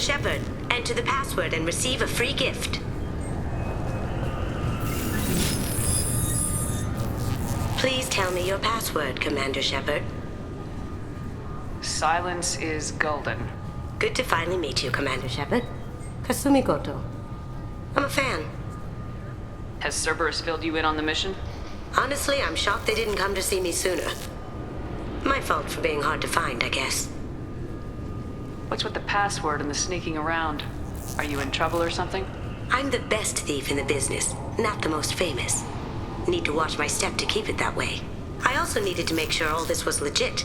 Shepard. Enter the password and receive a free gift. Please tell me your password, Commander Shepard. Silence is golden. Good to finally meet you, Commander Shepard. Kasumi Goto. I'm a fan. Has Cerberus filled you in on the mission? Honestly, I'm shocked they didn't come to see me sooner. My fault for being hard to find, I guess. What's with the password and the sneaking around? Are you in trouble or something? I'm the best thief in the business, not the most famous. Need to watch my step to keep it that way. I also needed to make sure all this was legit,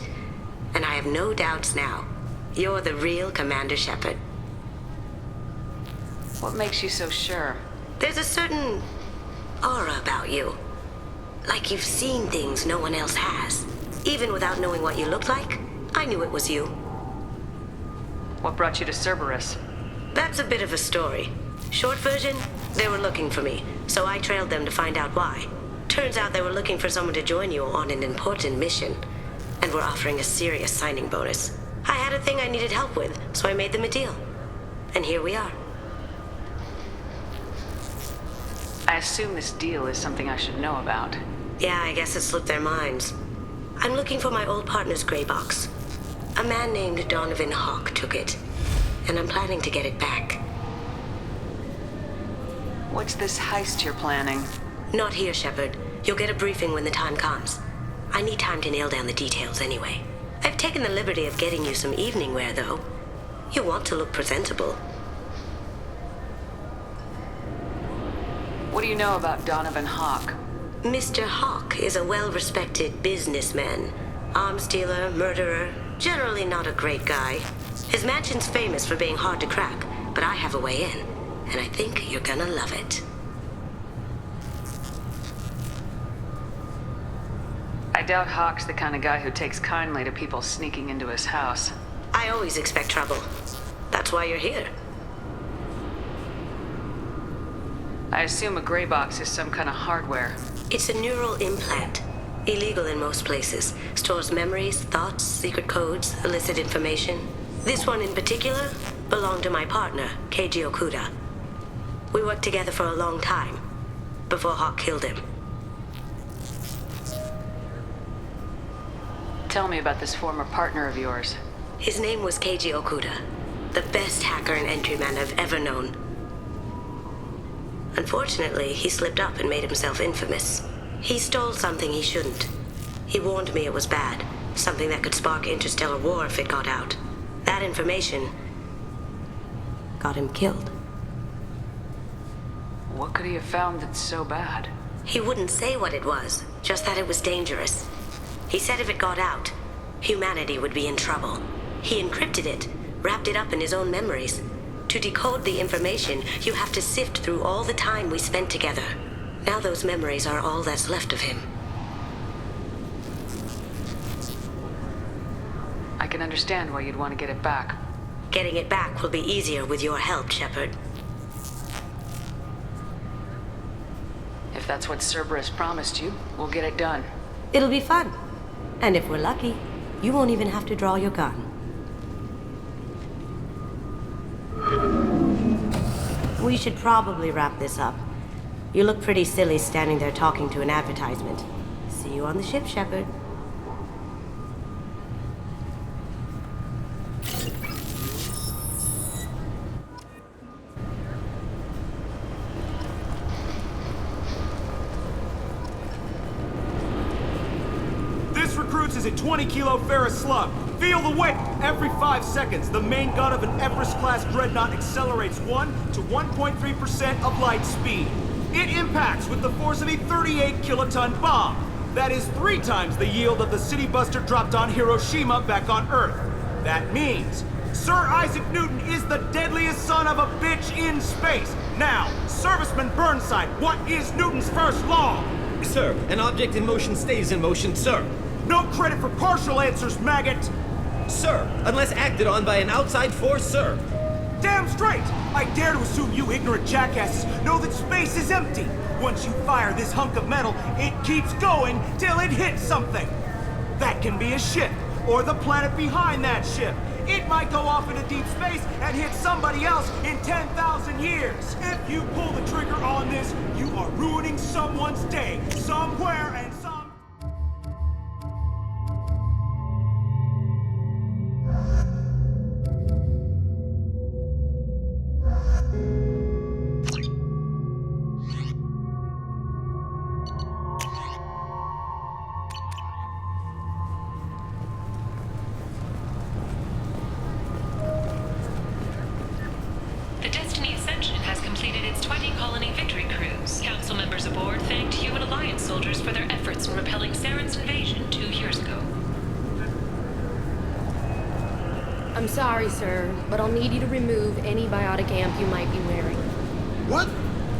and I have no doubts now. You're the real Commander Shepard. What makes you so sure? There's a certain aura about you. Like you've seen things no one else has. Even without knowing what you looked like, I knew it was you. What brought you to Cerberus? That's a bit of a story. Short version, they were looking for me, so I trailed them to find out why. Turns out they were looking for someone to join you on an important mission, and were offering a serious signing bonus. I had a thing I needed help with, so I made them a deal. And here we are. I assume this deal is something I should know about. Yeah, I guess it slipped their minds. I'm looking for my old partner's gray box. A man named Donovan Hawk took it, and I'm planning to get it back. What's this heist you're planning? Not here, Shepard. You'll get a briefing when the time comes. I need time to nail down the details anyway. I've taken the liberty of getting you some evening wear, though. You want to look presentable. What do you know about Donovan Hawk? Mr. Hawk is a well-respected businessman. Arms dealer, murderer, generally not a great guy. His mansion's famous for being hard to crack, but I have a way in, and I think you're gonna love it. I doubt Hawk's the kind of guy who takes kindly to people sneaking into his house. I always expect trouble. That's why you're here. I assume a gray box is some kind of hardware. It's a neural implant. Illegal in most places. Stores memories, thoughts, secret codes, illicit information. This one in particular belonged to my partner, Keiji Okuda. We worked together for a long time, before Hawk killed him. Tell me about this former partner of yours. His name was Keiji Okuda, the best hacker and entryman I've ever known. Unfortunately, he slipped up and made himself infamous. He stole something he shouldn't. He warned me it was bad, something that could spark interstellar war if it got out. That information got him killed. What could he have found that's so bad? He wouldn't say what it was, just that it was dangerous. He said if it got out, humanity would be in trouble. He encrypted it, wrapped it up in his own memories. To decode the information, you have to sift through all the time we spent together. Now those memories are all that's left of him. I can understand why you'd want to get it back. Getting it back will be easier with your help, Shepard. If that's what Cerberus promised you, we'll get it done. It'll be fun. And if we're lucky, you won't even have to draw your gun. We should probably wrap this up. You look pretty silly standing there talking to an advertisement. See you on the ship, Shepard. This recruits is a 20-kilo ferrous slug. Feel the weight! Every 5 seconds, the main gun of an Everest-class dreadnought accelerates 1 to 1.3% of light speed. It impacts with the force of a 38-kiloton bomb. That is 3 times the yield of the city buster dropped on Hiroshima back on Earth. That means Sir Isaac Newton is the deadliest son of a bitch in space. Now, Serviceman Burnside, what is Newton's first law? Sir, an object in motion stays in motion, sir. No credit for partial answers, maggot! Sir, unless acted on by an outside force, sir. Damn straight! I dare to assume you ignorant jackasses know that space is empty. Once you fire this hunk of metal, it keeps going till it hits something. That can be a ship, or the planet behind that ship. it might go off into deep space and hit somebody else in 10,000 years. If you pull the trigger on this, you are ruining someone's day, somewhere and some... The Destiny Ascension has completed its 20-colony victory cruise. Council members aboard thanked human Alliance soldiers for their efforts in repelling Saren's invasion 2 years ago. I'm sorry, sir, but I'll need you to remove any biotic amp you might be wearing. What?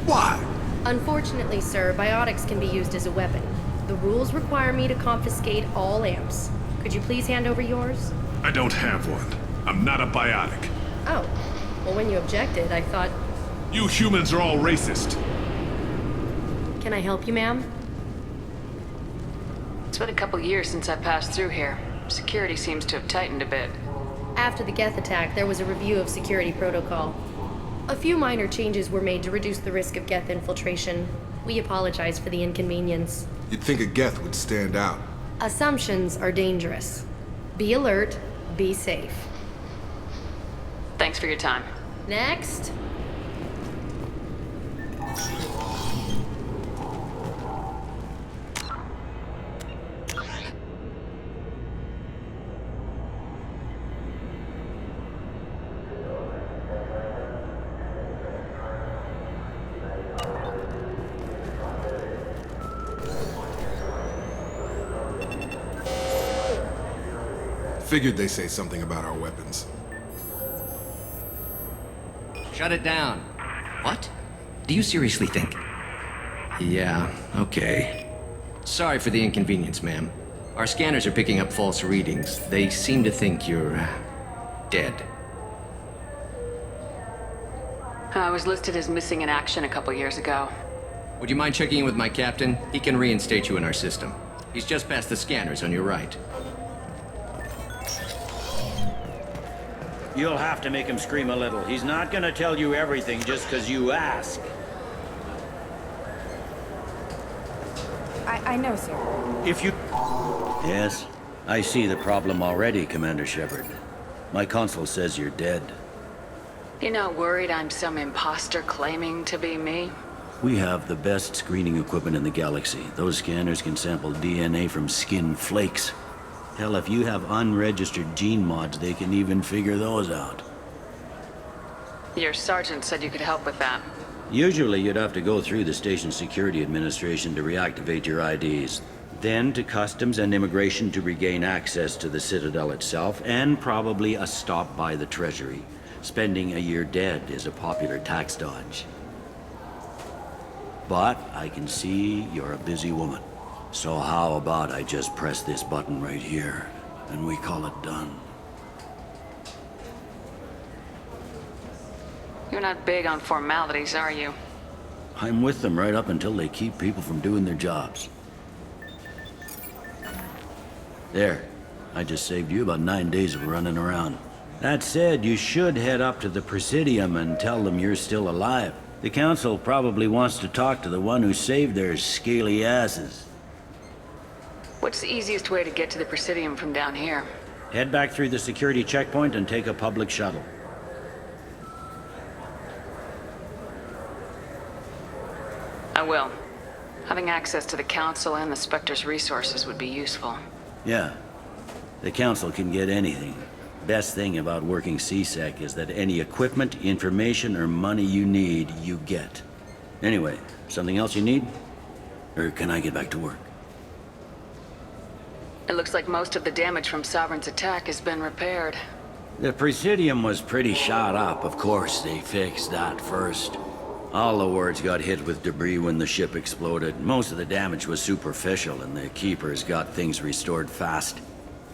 Why? Unfortunately, sir, biotics can be used as a weapon. The rules require me to confiscate all amps. Could you please hand over yours? I don't have one. I'm not a biotic. Oh. Well, when you objected, I thought... You humans are all racist. Can I help you, ma'am? It's been a couple years since I passed through here. Security seems to have tightened a bit. After the Geth attack, there was a review of security protocol. A few minor changes were made to reduce the risk of Geth infiltration. We apologize for the inconvenience. You'd think a Geth would stand out. Assumptions are dangerous. Be alert, be safe. Thanks for your time. Next. Figured they say something about our weapons. Shut it down. What? Do you seriously think? Yeah, okay. Sorry for the inconvenience, ma'am. Our scanners are picking up false readings. They seem to think you're... dead. I was listed as missing in action a couple years ago. Would you mind checking in with my captain? He can reinstate you in our system. He's just past the scanners on your right. You'll have to make him scream a little. He's not gonna tell you everything just because you ask. I know, sir. If you... Yes, I see the problem already, Commander Shepard. My console says you're dead. You're not worried I'm some imposter claiming to be me? We have the best screening equipment in the galaxy. Those scanners can sample DNA from skin flakes. Hell, if you have unregistered gene mods, they can even figure those out. Your sergeant said you could help with that. Usually you'd have to go through the station security administration to reactivate your IDs. Then to customs and immigration to regain access to the Citadel itself, and probably a stop by the Treasury. Spending a year dead is a popular tax dodge. But I can see you're a busy woman. So how about I just press this button right here, and we call it done? You're not big on formalities, are you? I'm with them right up until they keep people from doing their jobs. There. I just saved you about 9 days of running around. That said, you should head up to the Presidium and tell them you're still alive. The Council probably wants to talk to the one who saved their scaly asses. What's the easiest way to get to the Presidium from down here? Head back through the security checkpoint and take a public shuttle. I will. Having access to the Council and the Spectre's resources would be useful. Yeah. The Council can get anything. Best thing about working C-Sec is that any equipment, information, or money you need, you get. Anyway, something else you need? Or can I get back to work? It looks like most of the damage from Sovereign's attack has been repaired. The Presidium was pretty shot up. Of course, they fixed that first. All the wards got hit with debris when the ship exploded. Most of the damage was superficial, and the Keepers got things restored fast.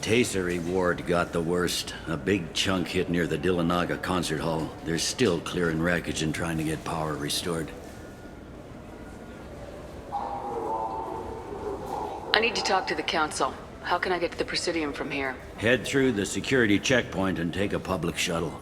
Tasery Ward got the worst. A big chunk hit near the Dillanaga concert hall. They're still clearing wreckage and trying to get power restored. I need to talk to the Council. How can I get to the Presidium from here? Head through the security checkpoint and take a public shuttle.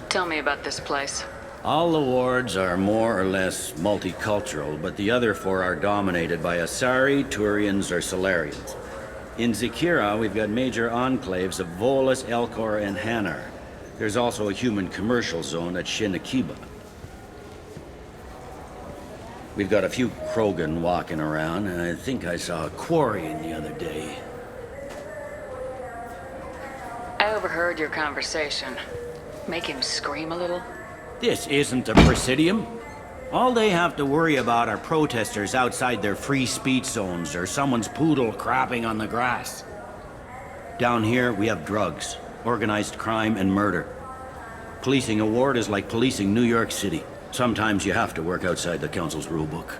Tell me about this place. All the wards are more or less multicultural, but the other four are dominated by Asari, Turians, or Solarians. In Zakira, we've got major enclaves of Volus, Elcor, and Hanar. There's also a human commercial zone at Shinakiba. We've got a few Krogan walking around, and I think I saw a Quarian the other day. I overheard your conversation. Make him scream a little? This isn't the Presidium. All they have to worry about are protesters outside their free speech zones or someone's poodle crapping on the grass. Down here, we have drugs, organized crime, and murder. Policing a ward is like policing New York City. Sometimes you have to work outside the Council's rulebook.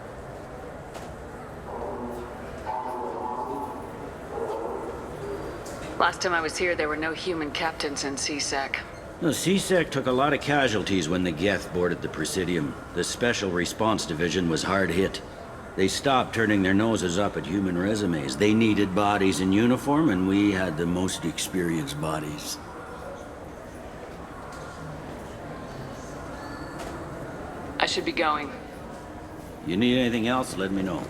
Last time I was here, there were no human captains in CSEC. The CSEC took a lot of casualties when the Geth boarded the Presidium. The Special Response Division was hard hit. They stopped turning their noses up at human resumes. They needed bodies in uniform, and we had the most experienced bodies. I should be going. You need anything else, let me know.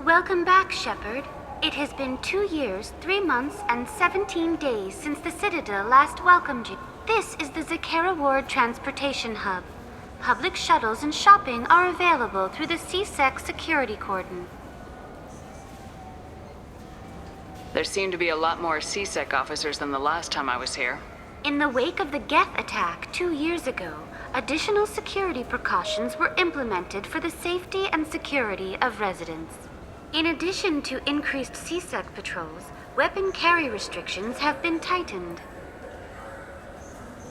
Welcome back, Shepard. It has been 2 years, 3 months, and 17 days since the Citadel last welcomed you. This is the Zakera Ward Transportation Hub. Public shuttles and shopping are available through the CSEC security cordon. There seem to be a lot more CSEC officers than the last time I was here. In the wake of the Geth attack 2 years ago, additional security precautions were implemented for the safety and security of residents. In addition to increased CSEC patrols, weapon carry restrictions have been tightened.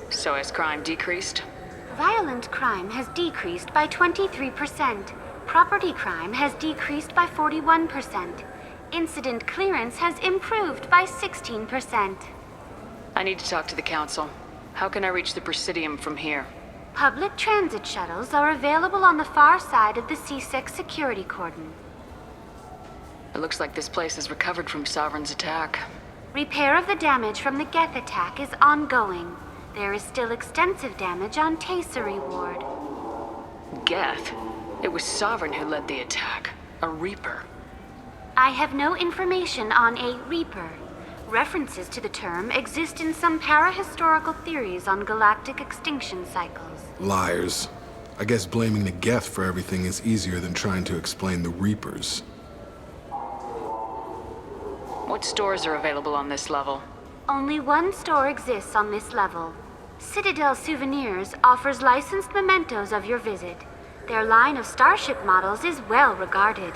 So has crime decreased? Violent crime has decreased by 23%. Property crime has decreased by 41%. Incident clearance has improved by 16%. I need to talk to the Council. How can I reach the Presidium from here? Public transit shuttles are available on the far side of the CSEC security cordon. It looks like this place has recovered from Sovereign's attack. Repair of the damage from the Geth attack is ongoing. There is still extensive damage on Tasery Ward. Geth? It was Sovereign who led the attack. A Reaper. I have no information on a Reaper. References to the term exist in some parahistorical theories on galactic extinction cycles. Liars. I guess blaming the Geth for everything is easier than trying to explain the Reapers. What stores are available on this level? Only one store exists on this level. Citadel Souvenirs offers licensed mementos of your visit. Their line of starship models is well regarded.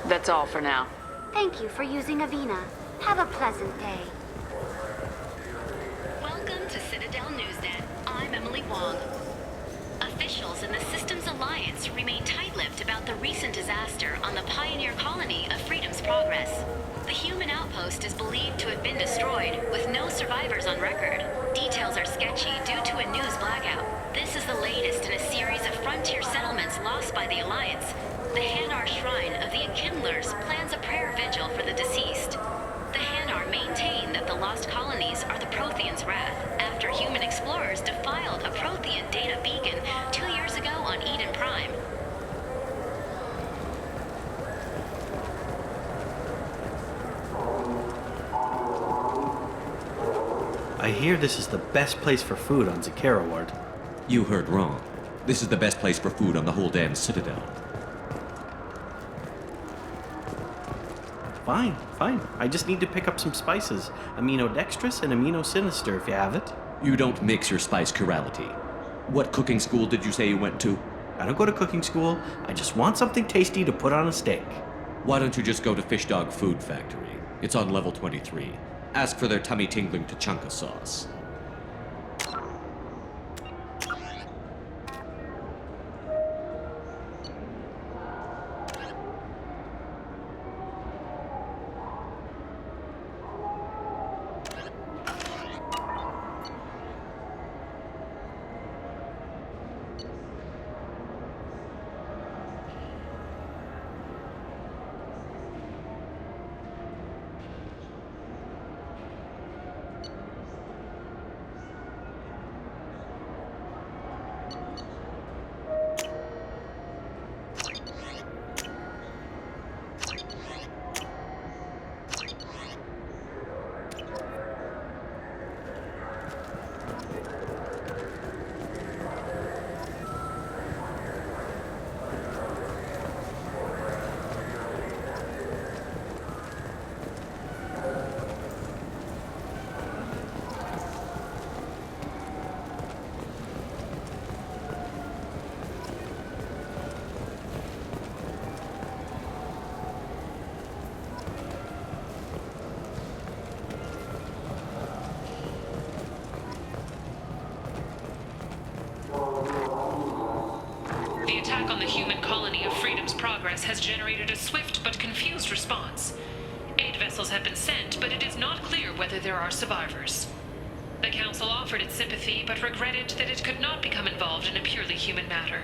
That's all for now. Thank you for using Avina. Have a pleasant day. Welcome to Citadel Newsnet. I'm Emily Wong. Officials in the Systems Alliance remain tight-lipped about the recent disaster on the pioneer colony of Freedom's Progress. The human outpost is believed to have been destroyed, with no survivors on record. Details are sketchy due to a news blackout. This is the latest in a series of frontier settlements lost by the Alliance. The Hanar Shrine of the Enkindlers plans a prayer vigil for the deceased. The Hanar maintain that the lost colonies are the Protheans' wrath, after human explorers defiled a Prothean data beacon 2 years ago on Eden Prime. I hear this is the best place for food on Zakera Ward. You heard wrong. This is the best place for food on the whole damn Citadel. Fine, fine. I just need to pick up some spices. Aminodextrous and aminosinister if you have it. You don't mix your spice chirality. What cooking school did you say you went to? I don't go to cooking school. I just want something tasty to put on a steak. Why don't you just go to Fish Dog Food Factory? It's on level 23. Ask for their tummy-tingling tachanka sauce. The attack on the human colony of Freedom's Progress has generated a swift but confused response. Aid vessels have been sent, but it is not clear whether there are survivors. The Council offered its sympathy, but regretted that it could not become involved in a purely human matter.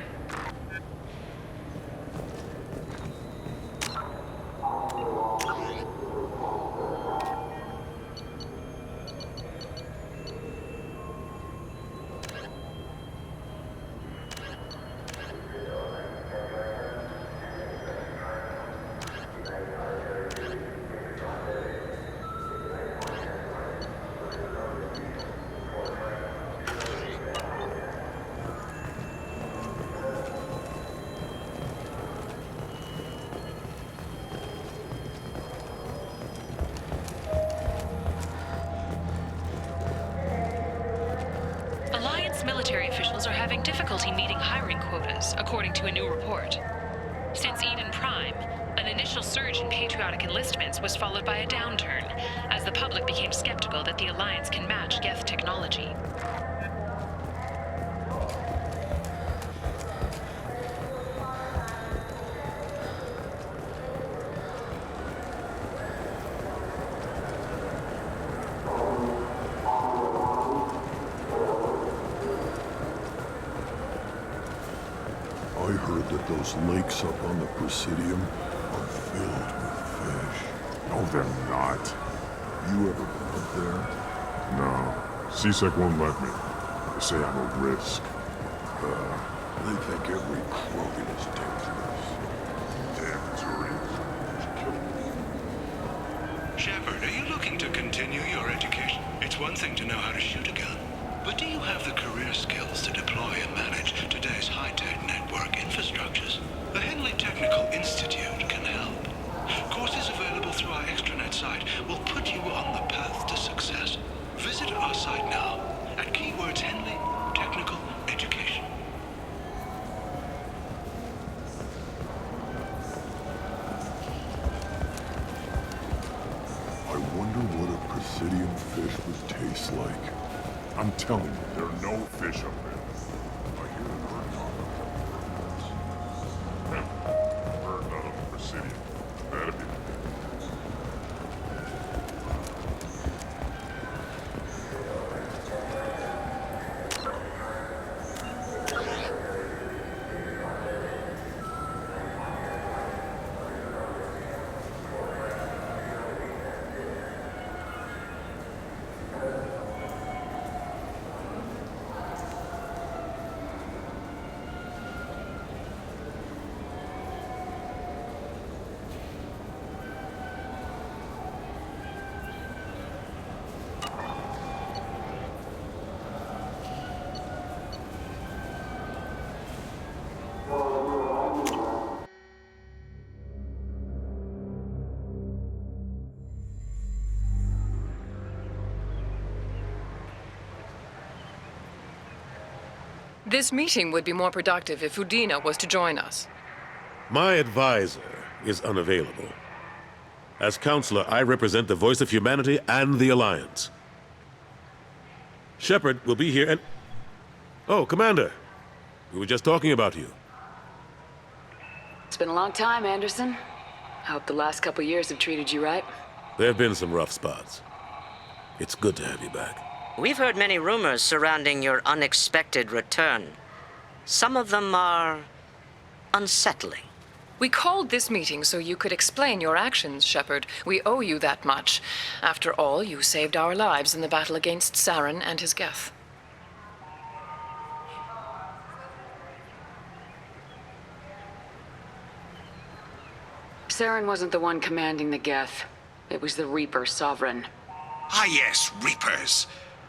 Military officials are having difficulty meeting hiring quotas, according to a new report. Since Eden Prime, an initial surge in patriotic enlistments was followed by a downturn, as the public became skeptical that the Alliance can match Geth technology. I heard that those lakes up on the Presidium are filled with fish. No, they're not. You ever been up there? No. CSEC won't let me. They say I'm a risk. They think every Krogan is dangerous. Damn Turians. Shepard, are you looking to continue your education? It's one thing to know how to shoot a gun, but do you have the career skills to deploy and manage today's high-tech network infrastructures? The Henley Technical Institute can help. Courses available through our extranet site will put you on the path to success. Visit our site now at keywords Henley Technical Education. I wonder what a Presidium fish would taste like. I'm telling you, there are no fish up there. I hear the bird on bird not on the Presidium. That'd be This meeting would be more productive if Udina was to join us. My advisor is unavailable. As counselor, I represent the voice of humanity and the Alliance. Shepard will be here and... Oh, Commander. We were just talking about you. It's been a long time, Anderson. I hope the last couple years have treated you right. There have been some rough spots. It's good to have you back. We've heard many rumors surrounding your unexpected return. Some of them are unsettling. We called this meeting so you could explain your actions, Shepard. We owe you that much. After all, you saved our lives in the battle against Saren and his Geth. Saren wasn't the one commanding the Geth. It was the Reaper Sovereign. Ah yes, Reapers.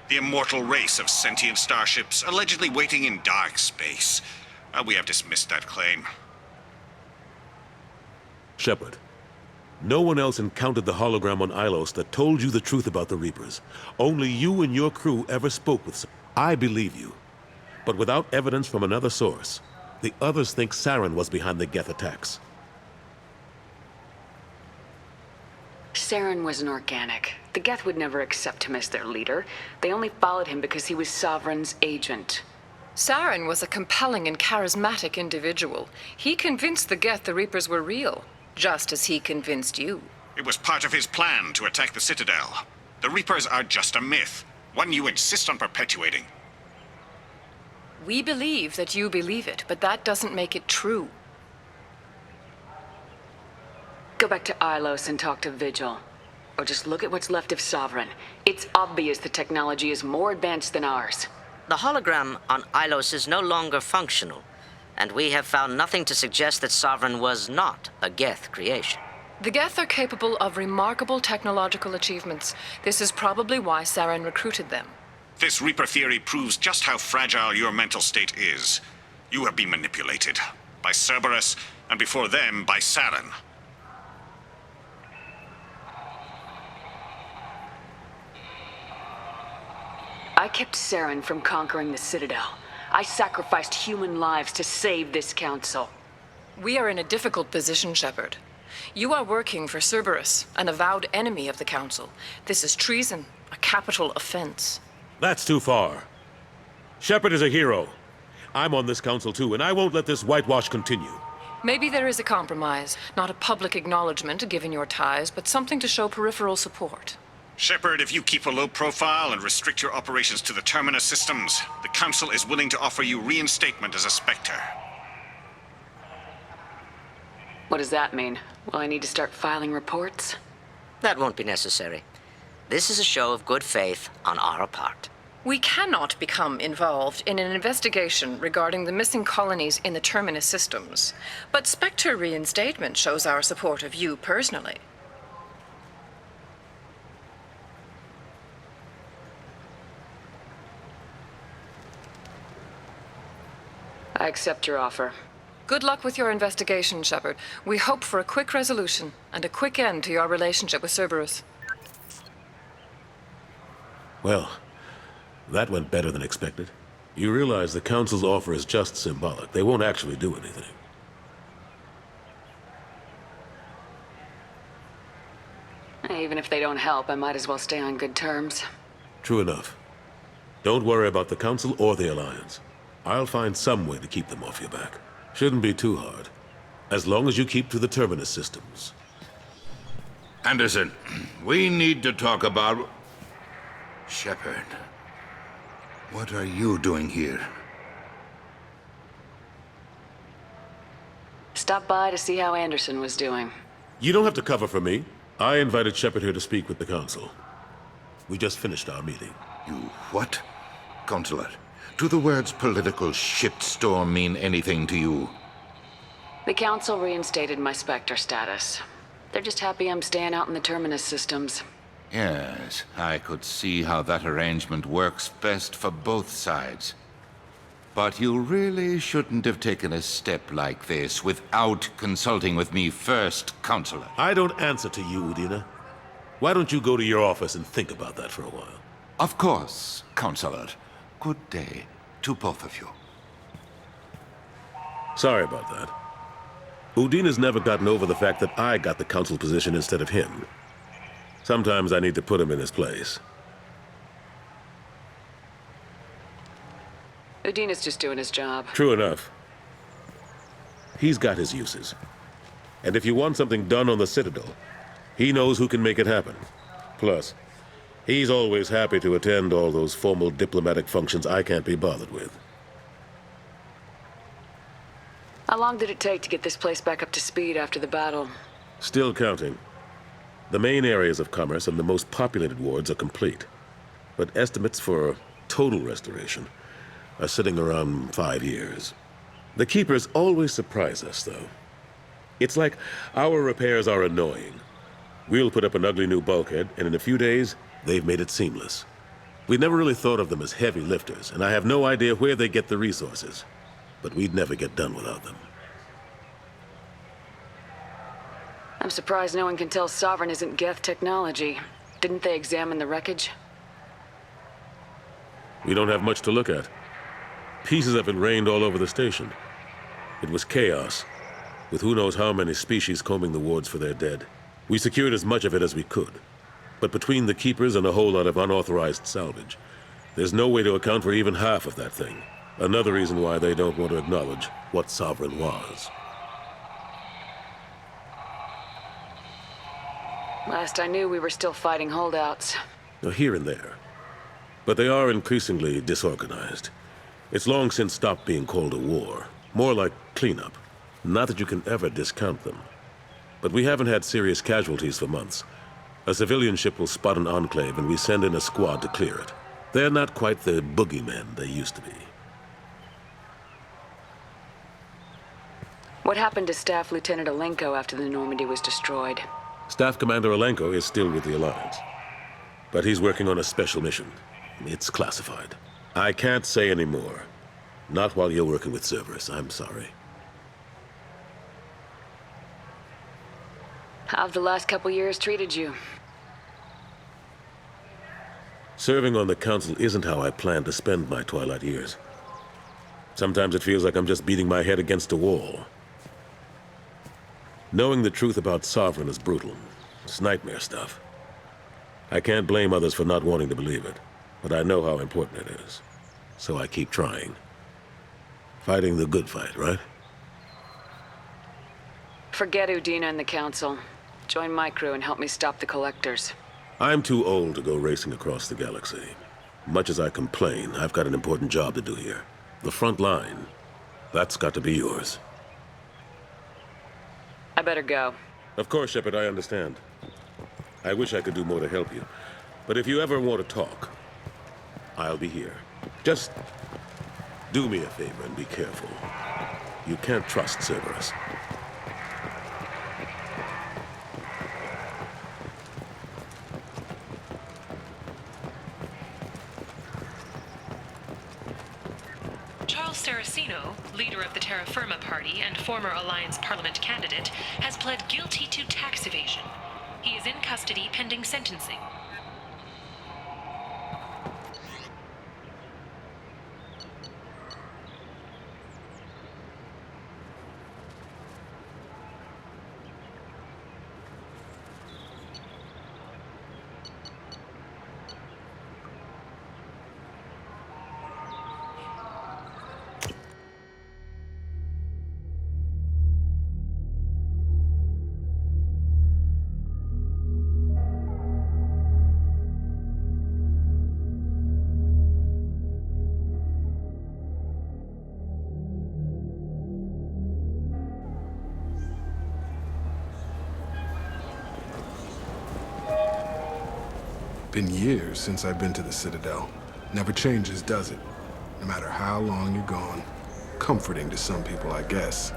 The immortal race of sentient starships allegedly waiting in dark space. We have dismissed that claim. Shepard, no one else encountered the hologram on Ilos that told you the truth about the Reapers. Only you and your crew ever spoke with some. I believe you. But without evidence from another source, the others think Saren was behind the Geth attacks. Saren was an organic. The Geth would never accept him as their leader. They only followed him because he was Sovereign's agent. Saren was a compelling and charismatic individual. He convinced the Geth the Reapers were real, just as he convinced you. It was part of his plan to attack the Citadel. The Reapers are just a myth, one you insist on perpetuating. We believe that you believe it, but that doesn't make it true. Go back to Ilos and talk to Vigil. Or just look at what's left of Sovereign. It's obvious the technology is more advanced than ours. The hologram on Ilos is no longer functional, and we have found nothing to suggest that Sovereign was not a Geth creation. The Geth are capable of remarkable technological achievements. This is probably why Saren recruited them. This Reaper theory proves just how fragile your mental state is. You have been manipulated. By Cerberus, and before them, by Saren. I kept Saren from conquering the Citadel. I sacrificed human lives to save this council. We are in a difficult position, Shepard. You are working for Cerberus, an avowed enemy of the Council. This is treason, a capital offense. That's too far. Shepard is a hero. I'm on this council too, and I won't let this whitewash continue. Maybe there is a compromise, not a public acknowledgement given your ties, but something to show peripheral support. Shepard, if you keep a low profile and restrict your operations to the Terminus systems, the Council is willing to offer you reinstatement as a Spectre. What does that mean? Will I need to start filing reports? That won't be necessary. This is a show of good faith on our part. We cannot become involved in an investigation regarding the missing colonies in the Terminus systems, but Spectre reinstatement shows our support of you personally. I accept your offer. Good luck with your investigation, Shepard. We hope for a quick resolution and a quick end to your relationship with Cerberus. Well, that went better than expected. You realize the Council's offer is just symbolic. They won't actually do anything. Even if they don't help, I might as well stay on good terms. True enough. Don't worry about the Council or the Alliance. I'll find some way to keep them off your back. Shouldn't be too hard. As long as you keep to the Terminus systems. Anderson, we need to talk about... Shepard. What are you doing here? Stop by to see how Anderson was doing. You don't have to cover for me. I invited Shepard here to speak with the Council. We just finished our meeting. You what? Counselor, do the words political shitstorm mean anything to you? The Council reinstated my Spectre status. They're just happy I'm staying out in the Terminus systems. Yes, I could see how that arrangement works best for both sides. But you really shouldn't have taken a step like this without consulting with me first, Counselor. I don't answer to you, Udina. Why don't you go to your office and think about that for a while? Of course, Counselor. Good day to both of you. Sorry about that. Udina's never gotten over the fact that I got the Council position instead of him. Sometimes I need to put him in his place. Udina's just doing his job. True enough. He's got his uses. And if you want something done on the Citadel, he knows who can make it happen. Plus, he's always happy to attend all those formal diplomatic functions I can't be bothered with. How long did it take to get this place back up to speed after the battle? Still counting. The main areas of commerce and the most populated wards are complete. But estimates for total restoration are sitting around 5 years. The Keepers always surprise us, though. It's like our repairs are annoying. We'll put up an ugly new bulkhead, and in a few days, they've made it seamless. We never really thought of them as heavy lifters, and I have no idea where they get the resources. But we'd never get done without them. I'm surprised no one can tell Sovereign isn't Geth technology. Didn't they examine the wreckage? We don't have much to look at. Pieces of it rained all over the station. It was chaos, with who knows how many species combing the wards for their dead. We secured as much of it as we could. But between the keepers and a whole lot of unauthorized salvage, there's no way to account for even half of that thing. Another reason why they don't want to acknowledge what Sovereign was. Last I knew, we were still fighting holdouts. Here and there. But they are increasingly disorganized. It's long since stopped being called a war. More like cleanup. Not that you can ever discount them. But we haven't had serious casualties for months. A civilian ship will spot an enclave and we send in a squad to clear it. They're not quite the boogeymen they used to be. What happened to Staff Lieutenant Alenko after the Normandy was destroyed? Staff Commander Alenko is still with the Alliance. But he's working on a special mission. It's classified. I can't say any more. Not while you're working with Cerberus, I'm sorry. How have the last couple years treated you? Serving on the Council isn't how I plan to spend my twilight years. Sometimes it feels like I'm just beating my head against a wall. Knowing the truth about Sovereign is brutal. It's nightmare stuff. I can't blame others for not wanting to believe it, but I know how important it is. So I keep trying. Fighting the good fight, right? Forget Udina and the Council. Join my crew and help me stop the Collectors. I'm too old to go racing across the galaxy. Much as I complain, I've got an important job to do here. The front line. That's got to be yours. I better go. Of course, Shepard, I understand. I wish I could do more to help you. But if you ever want to talk, I'll be here. Just do me a favor and be careful. You can't trust Cerberus. Saraceno, leader of the Terra Firma Party and former Alliance Parliament candidate, has pled guilty to tax evasion. He is in custody pending sentencing. Been years since I've been to the Citadel. Never changes, does it? No matter how long you're gone. Comforting to some people, I guess.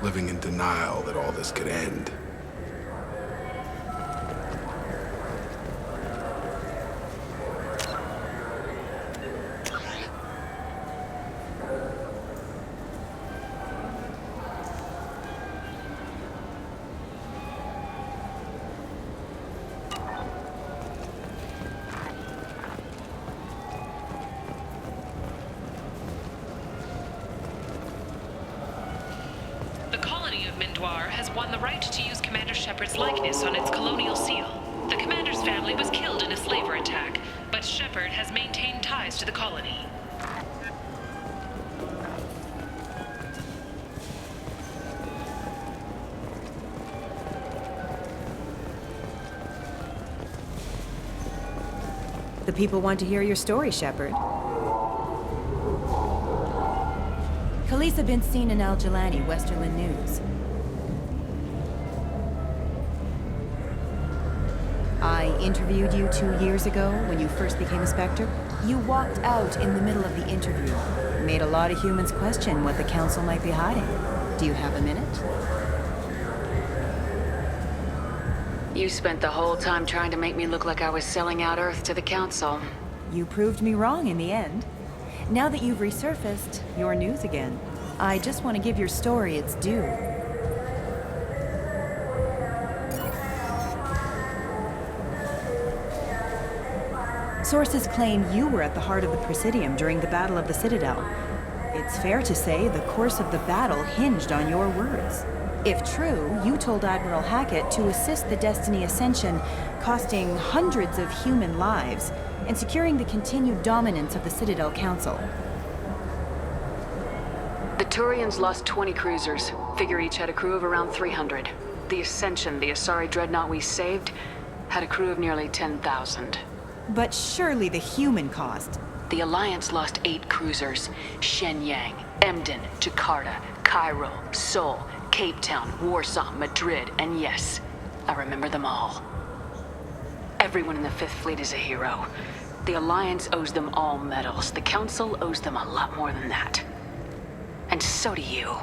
Living in denial that all this could end. Has won the right to use Commander Shepard's likeness on its colonial seal. The Commander's family was killed in a slaver attack, but Shepard has maintained ties to the colony. The people want to hear your story, Shepard. Khaleesa been seen in Al-Jalani, Westerland News. I interviewed you 2 years ago when you first became a Spectre. You walked out in the middle of the interview. Made a lot of humans question what the Council might be hiding. Do you have a minute? You spent the whole time trying to make me look like I was selling out Earth to the Council. You proved me wrong in the end. Now that you've resurfaced, you're news again. I just want to give your story its due. Sources claim you were at the heart of the Presidium during the Battle of the Citadel. It's fair to say the course of the battle hinged on your words. If true, you told Admiral Hackett to assist the Destiny Ascension, costing hundreds of human lives, and securing the continued dominance of the Citadel Council. The Turians lost 20 cruisers. Figure each had a crew of around 300. The Ascension, the Asari dreadnought we saved, had a crew of nearly 10,000. But surely the human cost. The Alliance lost 8 cruisers. Shenyang, Emden, Jakarta, Cairo, Seoul, Cape Town, Warsaw, Madrid, and yes, I remember them all. Everyone in the Fifth Fleet is a hero. The Alliance owes them all medals. The Council owes them a lot more than that. And so do you.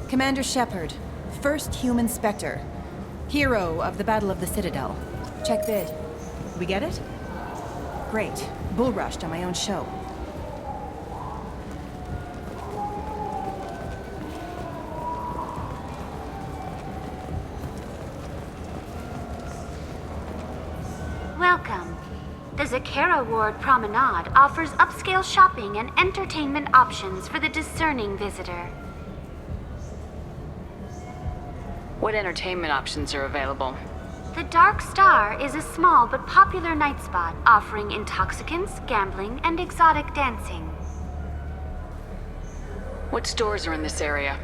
Commander Shepard, first human Spectre. Hero of the Battle of the Citadel. Check bid. We get it? Great. Bull rushed on my own show. Welcome. The Zakara Ward Promenade offers upscale shopping and entertainment options for the discerning visitor. What entertainment options are available? The Dark Star is a small but popular night spot offering intoxicants, gambling, and exotic dancing. What stores are in this area?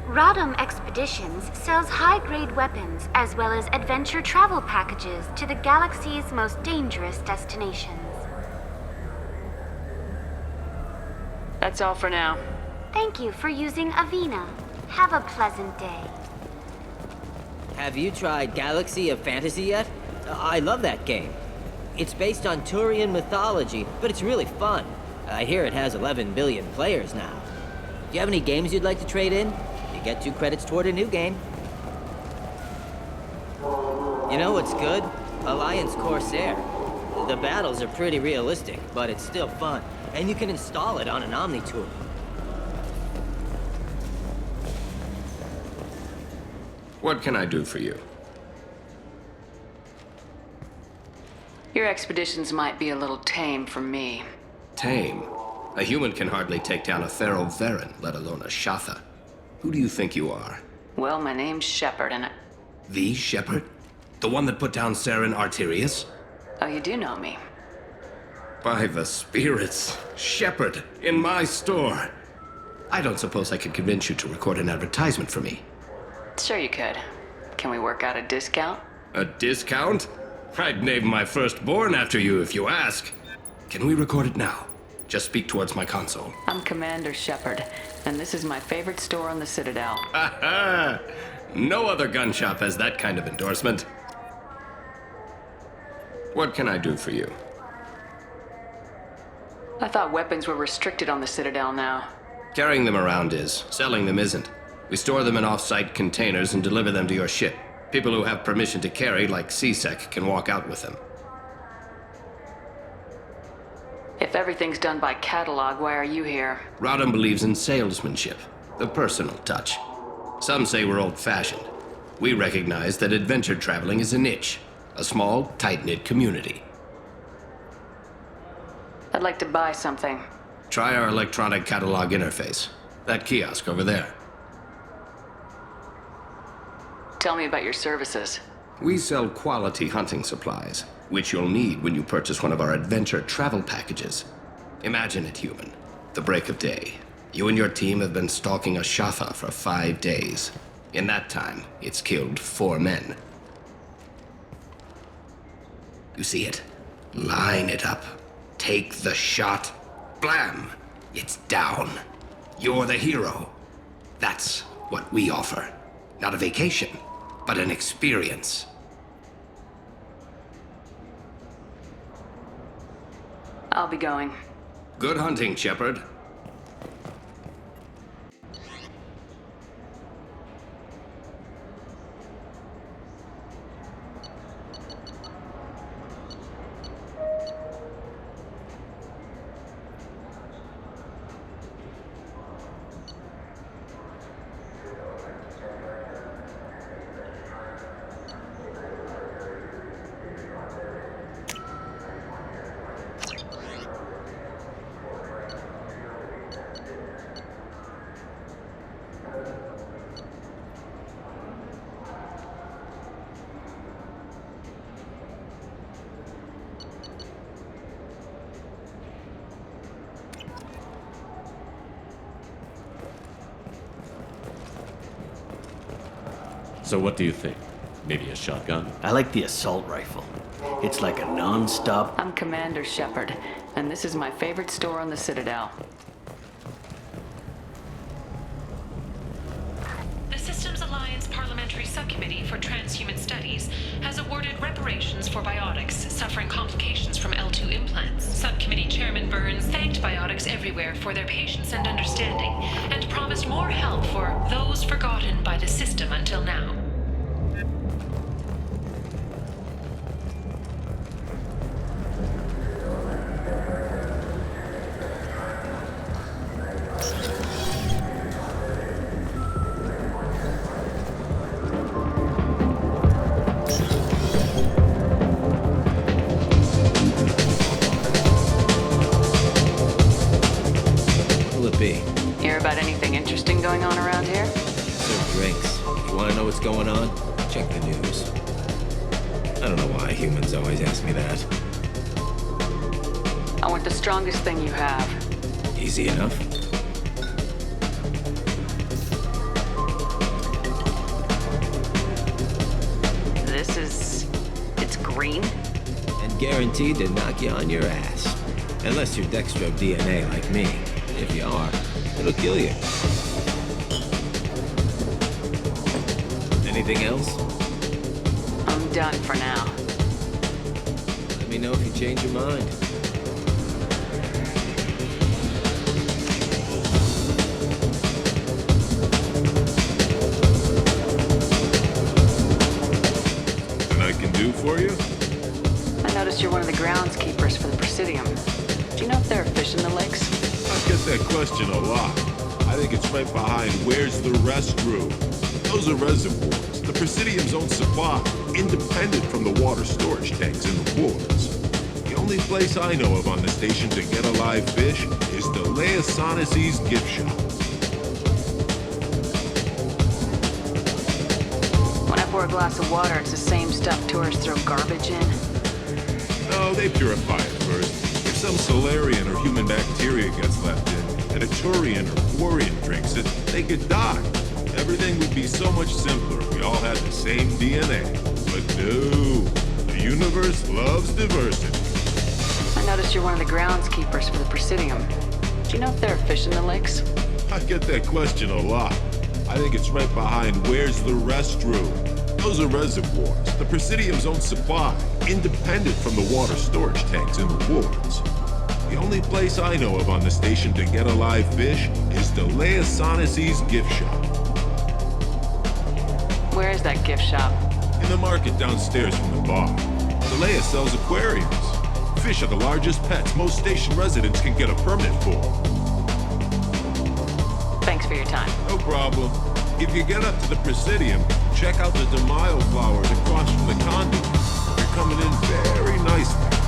Rodham Expeditions sells high-grade weapons as well as adventure travel packages to the galaxy's most dangerous destinations. That's all for now. Thank you for using Avena. Have a pleasant day. Have you tried Galaxy of Fantasy yet? I love that game. It's based on Turian mythology, but it's really fun. I hear it has 11 billion players now. Do you have any games you'd like to trade in? You get 2 credits toward a new game. You know what's good? Alliance Corsair. The battles are pretty realistic, but it's still fun. And you can install it on an Omni-Tour. What can I do for you? Your expeditions might be a little tame for me. Tame? A human can hardly take down a Pharaoh Varen, let alone a Shatha. Who do you think you are? Well, my name's Shepard, and The Shepard? The one that put down Saren Arterius? Oh, you do know me. By the spirits, Shepard, in my store. I don't suppose I could convince you to record an advertisement for me. Sure you could. Can we work out a discount? A discount? I'd name my firstborn after you if you ask. Can we record it now? Just speak towards my console. I'm Commander Shepard, and this is my favorite store on the Citadel. Ha ha! No other gun shop has that kind of endorsement. What can I do for you? I thought weapons were restricted on the Citadel now. Carrying them around is. Selling them isn't. We store them in off-site containers and deliver them to your ship. People who have permission to carry, like CSEC, can walk out with them. If everything's done by catalog, why are you here? Rodham believes in salesmanship, the personal touch. Some say we're old-fashioned. We recognize that adventure traveling is a niche, a small, tight-knit community. I'd like to buy something. Try our electronic catalog interface. That kiosk over there. Tell me about your services. We sell quality hunting supplies, which you'll need when you purchase one of our adventure travel packages. Imagine it, human. The break of day. You and your team have been stalking a Shatha for 5 days. In that time, it's killed 4 men. You see it? Line it up. Take the shot. Blam! It's down. You're the hero. That's what we offer. Not a vacation, but an experience. I'll be going. Good hunting, Shepard. So what do you think? Maybe a shotgun? I like the assault rifle. It's like a non-stop... I'm Commander Shepard, and this is my favorite store on the Citadel. The Systems Alliance Parliamentary Subcommittee for Transhuman Studies has awarded reparations for biotics suffering complications from L2 implants. Subcommittee Chairman Burns thanked biotics everywhere for their patience and understanding, and promised more help for those forgotten by the system until now. Hear about anything interesting going on around here? Serve drinks. You want to know what's going on? Check the news. I don't know why humans always ask me that. I want the strongest thing you have. Easy enough. It's green? And guaranteed to knock you on your ass. Unless you're dextro DNA like me. If you are, it'll kill you. Anything else? I'm done for now. Let me know if you change your mind. Something I can do for you? I noticed you're one of the groundskeepers for the Presidium. Do you know if there are fish in the lakes? I get that question a lot. I think it's right behind where's the restroom. Those are reservoirs, the Presidium's own supply, independent from the water storage tanks in the wards. The only place I know of on the station to get a live fish is the Leosanisi's gift shop. When I pour a glass of water, it's the same stuff tourists throw garbage in. No, they purify it first. If some Solarian or human bacteria gets left in, and a Turian or Quarian drinks it, they could die. Everything would be so much simpler if we all had the same DNA. But no, the universe loves diversity. I noticed you're one of the groundskeepers for the Presidium. Do you know if there are fish in the lakes? I get that question a lot. I think it's right behind where's the restroom. Those are reservoirs, the Presidium's own supply, independent from the water storage tanks in the wards. The only place I know of on the station to get a live fish is the Leosanisi's gift shop. Where is that gift shop? In the market downstairs from the bar. The Leia sells aquariums. Fish are the largest pets most station residents can get a permit for. Thanks for your time. No problem. If you get up to the Presidium, check out the Demaio flowers across from the conduit. They're coming in very nicely.